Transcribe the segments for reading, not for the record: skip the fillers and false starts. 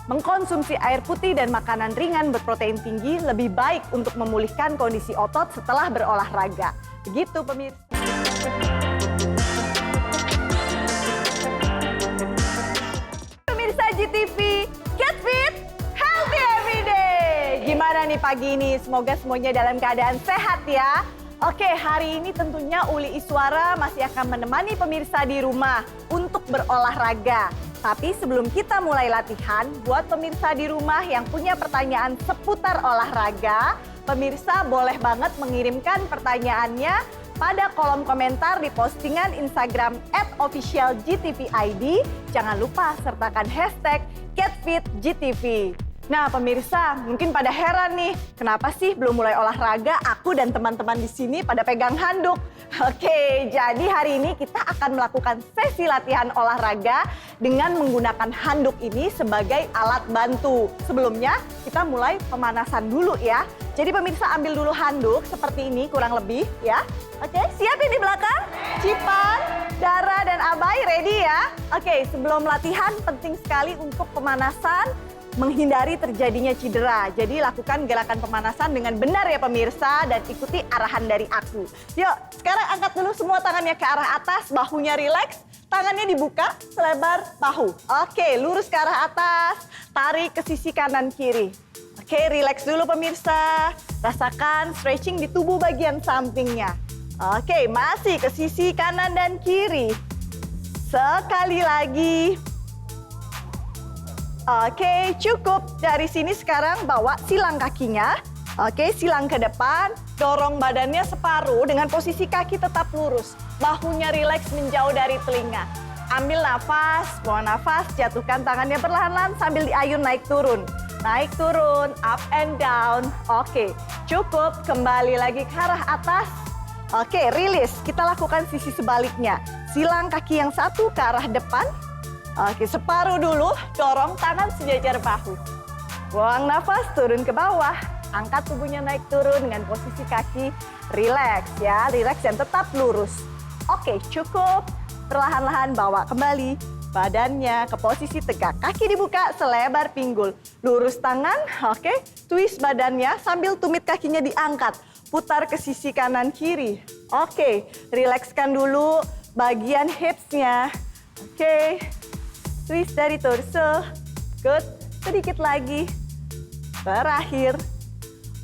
Mengkonsumsi air putih dan makanan ringan berprotein tinggi lebih baik untuk memulihkan kondisi otot setelah berolahraga. Begitu pemirsa. Pemirsa GTV, get fit, healthy every day. Gimana nih pagi ini? Semoga semuanya dalam keadaan sehat ya. Oke, hari ini tentunya Uli Iswara masih akan menemani pemirsa di rumah untuk berolahraga. Tapi sebelum kita mulai latihan, buat pemirsa di rumah yang punya pertanyaan seputar olahraga, pemirsa boleh banget mengirimkan pertanyaannya pada kolom komentar di postingan Instagram @officialgtvid. Jangan lupa sertakan hashtag GetFitGTV. Nah pemirsa, mungkin pada heran nih, kenapa sih belum mulai olahraga aku dan teman-teman di sini pada pegang handuk? Oke, jadi hari ini kita akan melakukan sesi latihan olahraga dengan menggunakan handuk ini sebagai alat bantu. Sebelumnya kita mulai pemanasan dulu ya. Jadi pemirsa ambil dulu handuk seperti ini kurang lebih ya. Oke, siap ya di belakang? Cipan, Dara, dan Abai ready ya? Oke, sebelum latihan penting sekali untuk pemanasan, menghindari terjadinya cedera. Jadi lakukan gerakan pemanasan dengan benar ya pemirsa dan ikuti arahan dari aku. Yuk, sekarang angkat dulu semua tangannya ke arah atas, bahunya rileks, tangannya dibuka selebar bahu. Oke, lurus ke arah atas, tarik ke sisi kanan kiri. Oke, rileks dulu pemirsa. Rasakan stretching di tubuh bagian sampingnya. Oke, masih ke sisi kanan dan kiri. Sekali lagi. Oke, cukup. Dari sini sekarang bawa silang kakinya. Oke, silang ke depan. Dorong badannya separuh dengan posisi kaki tetap lurus. Bahunya rileks menjauh dari telinga. Ambil nafas, buang nafas, jatuhkan tangannya perlahan-lahan sambil diayun naik turun. Naik turun, up and down. Oke, cukup. Kembali lagi ke arah atas. Oke, rilis. Kita lakukan sisi sebaliknya. Silang kaki yang satu ke arah depan. Oke, separuh dulu, dorong tangan sejajar bahu. Buang nafas, turun ke bawah. Angkat tubuhnya naik turun dengan posisi kaki rileks ya, rileks dan tetap lurus. Oke, cukup. Perlahan-lahan bawa kembali badannya ke posisi tegak. Kaki dibuka selebar pinggul. Lurus tangan, oke. Twist badannya sambil tumit kakinya diangkat. Putar ke sisi kanan kiri. Oke, rilekskan dulu bagian hipsnya. Oke. Twist dari torso, good, sedikit lagi, terakhir.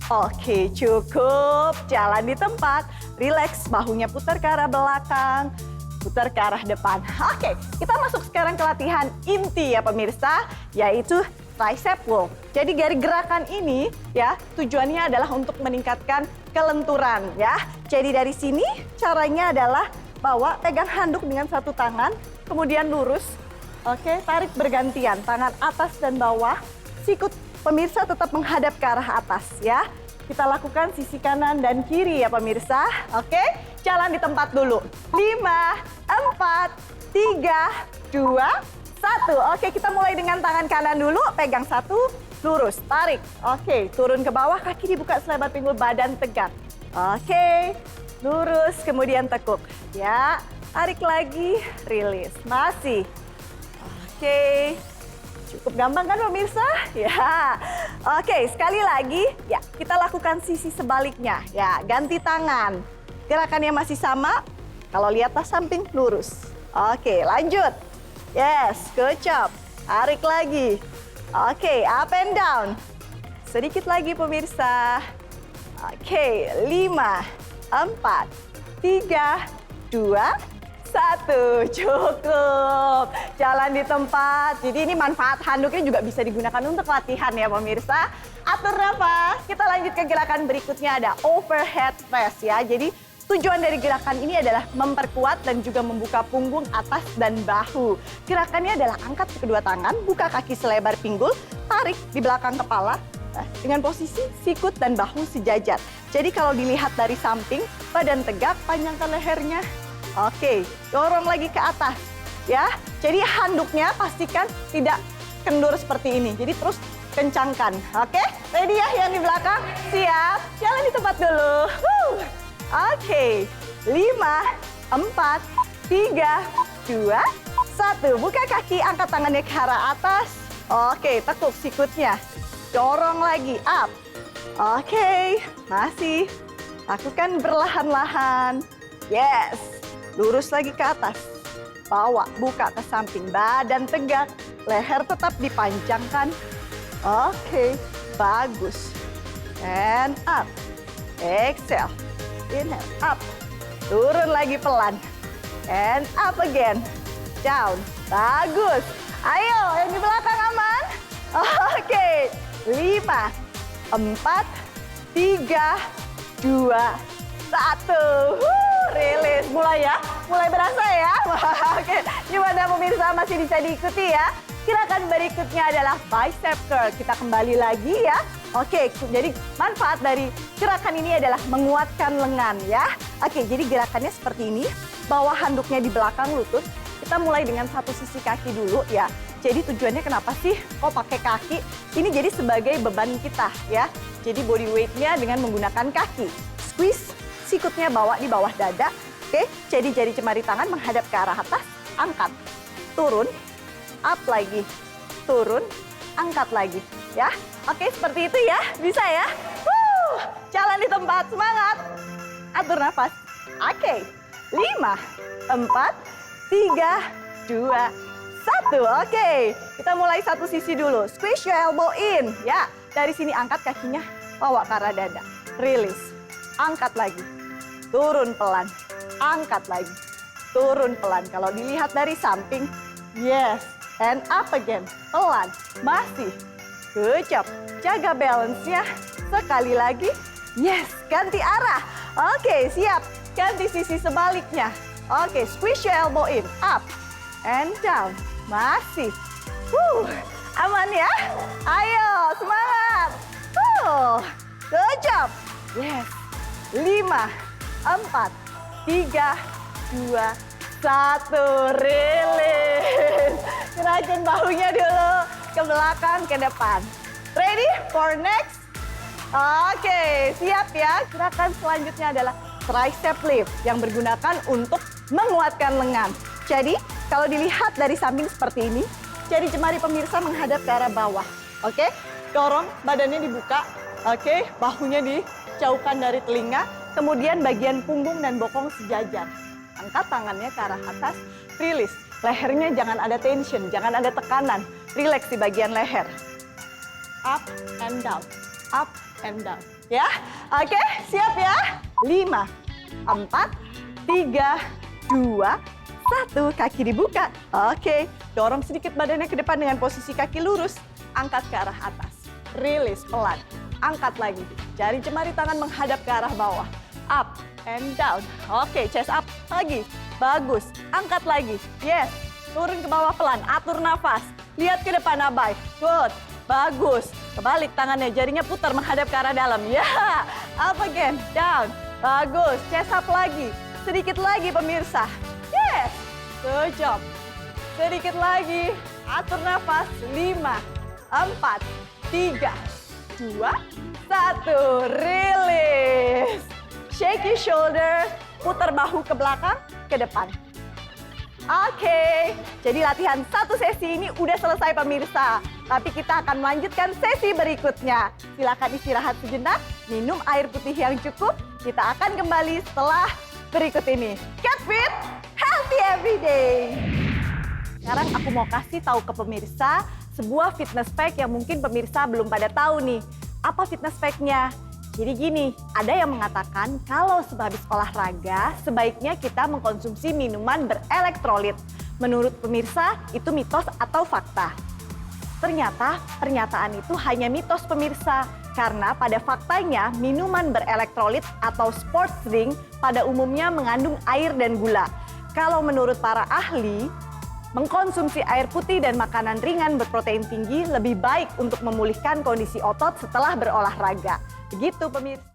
Oke, cukup, jalan di tempat, relax, bahunya putar ke arah belakang, putar ke arah depan. Oke, kita masuk sekarang ke latihan inti ya pemirsa, yaitu tricep walk. Jadi dari gerakan ini ya, tujuannya adalah untuk meningkatkan kelenturan ya. Jadi dari sini caranya adalah bawa, pegang handuk dengan satu tangan, kemudian lurus. Oke, tarik bergantian, tangan atas dan bawah. Sikut pemirsa tetap menghadap ke arah atas ya. Kita lakukan sisi kanan dan kiri ya pemirsa. Oke, jalan di tempat dulu. 5, 4, 3, 2, 1. Oke, kita mulai dengan tangan kanan dulu. Pegang satu, lurus, tarik. Oke, turun ke bawah, kaki dibuka selebar pinggul, badan tegak. Oke, lurus, kemudian tekuk. Ya, tarik lagi, rilis. Masih. Oke, cukup gampang kan pemirsa? Ya, oke sekali lagi ya kita lakukan sisi sebaliknya. Ya, ganti tangan. Gerakannya masih sama, kalau lihat tas samping lurus. Oke, lanjut. Yes, good job. Tarik lagi. Oke, up and down. Sedikit lagi pemirsa. Oke, 5, 4, 3, 2, 1, cukup. Jalan di tempat. Jadi ini manfaat handuknya juga bisa digunakan untuk latihan ya pemirsa. Atur nafas. Kita lanjut ke gerakan berikutnya, ada overhead press ya. Jadi tujuan dari gerakan ini adalah memperkuat dan juga membuka punggung atas dan bahu. Gerakannya adalah angkat kedua tangan, buka kaki selebar pinggul, tarik di belakang kepala dengan posisi sikut dan bahu sejajar. Jadi kalau dilihat dari samping, badan tegak, panjangkan lehernya. Oke, dorong lagi ke atas ya. Jadi handuknya pastikan tidak kendur seperti ini. Jadi terus kencangkan. Oke, ready ya yang di belakang? Siap? Jalan di tempat dulu. Oke, 5, 4, 3, 2, 1. Buka kaki, angkat tangannya ke arah atas. Oke, tekuk sikutnya. Dorong lagi, up. Oke, masih. Lakukan perlahan-lahan. Yes. Lurus lagi ke atas. Bawa, buka ke samping. Badan tegak. Leher tetap dipanjangkan. Oke, bagus. And up. Exhale. Inhale, up. Turun lagi pelan. And up again. Down. Bagus. Ayo, yang di belakang aman? Oke. 5, 4, 3, 2, 1. Rilis. Mulai ya. Mulai berasa ya. Oke. Gimana pemirsa, masih bisa diikuti ya? Gerakan berikutnya adalah bicep curl. Kita kembali lagi ya. Oke, jadi manfaat dari gerakan ini adalah menguatkan lengan ya. Oke, jadi gerakannya seperti ini. Bawa handuknya di belakang lutut. Kita mulai dengan satu sisi kaki dulu ya. Jadi tujuannya kenapa sih kok pakai kaki? Ini jadi sebagai beban kita ya. Jadi body weight-nya dengan menggunakan kaki. Squeeze, sikutnya bawa di bawah dada. Oke, jadi jari jemari tangan menghadap ke arah atas. Angkat, turun, up lagi, turun, angkat lagi ya. Oke, seperti itu ya. Bisa ya? Jalan di tempat, semangat. Atur nafas. Oke, 5, 4, 3, 2, 1. Oke, kita mulai satu sisi dulu. Squeeze your elbow in. Ya, dari sini angkat kakinya, bawa ke arah dada. Release. Angkat lagi. Turun pelan. Angkat lagi. Turun pelan. Kalau dilihat dari samping, yes. And up again. Pelan. Masih. Good job. Jaga balance-nya. Sekali lagi. Yes, ganti arah. Oke, siap. Ganti sisi sebaliknya. Oke, squeeze your elbow in. Up. And down. Masih. Aman ya? Ayo, semangat. Good job. Yes. 5, 4, 3, 2, 1. Rilis. Gerakan bahunya dulu. Ke belakang, ke depan. Ready for next? Oke, siap ya. Gerakan selanjutnya adalah tricep lift yang bergunakan untuk menguatkan lengan. Jadi, kalau dilihat dari samping seperti ini, jari jemari pemirsa menghadap ke arah bawah. Oke, dorong badannya dibuka. Oke, bahunya dijauhkan dari telinga. Kemudian bagian punggung dan bokong sejajar. Angkat tangannya ke arah atas, rilis. Lehernya jangan ada tension, jangan ada tekanan. Relax di bagian leher. Up and down, up and down. Ya, oke, siap ya? 5, 4, 3, 2, 1. Kaki dibuka. Oke, dorong sedikit badannya ke depan dengan posisi kaki lurus. Angkat ke arah atas. Rilis pelan. Angkat lagi. Jari jemari tangan menghadap ke arah bawah. Up and down. Oke, chest up lagi. Bagus. Angkat lagi. Yes. Turun ke bawah pelan. Atur nafas. Lihat ke depan abai. Good. Bagus. Kebalik tangannya. Jarinya putar menghadap ke arah dalam. Ya. Up again. Down. Bagus. Chest up lagi. Sedikit lagi pemirsa. Yes. Good job. Sedikit lagi. Atur nafas. 5, 4, 3, 2, 1. Release. Shake your shoulder. Putar bahu ke belakang, ke depan. Oke, jadi latihan satu sesi ini udah selesai pemirsa. Tapi kita akan melanjutkan sesi berikutnya. Silakan istirahat sejenak, minum air putih yang cukup. Kita akan kembali setelah berikut ini. Get fit, healthy every day. Sekarang aku mau kasih tahu ke pemirsa sebuah fitness fact yang mungkin pemirsa belum pada tahu nih. Apa fitness fact-nya? Jadi gini, ada yang mengatakan kalau sehabis olahraga sebaiknya kita mengkonsumsi minuman berelektrolit. Menurut pemirsa, itu mitos atau fakta? Ternyata pernyataan itu hanya mitos pemirsa. Karena pada faktanya minuman berelektrolit atau sports drink pada umumnya mengandung air dan gula. Kalau menurut para ahli, mengkonsumsi air putih dan makanan ringan berprotein tinggi lebih baik untuk memulihkan kondisi otot setelah berolahraga. Begitu pemirsa.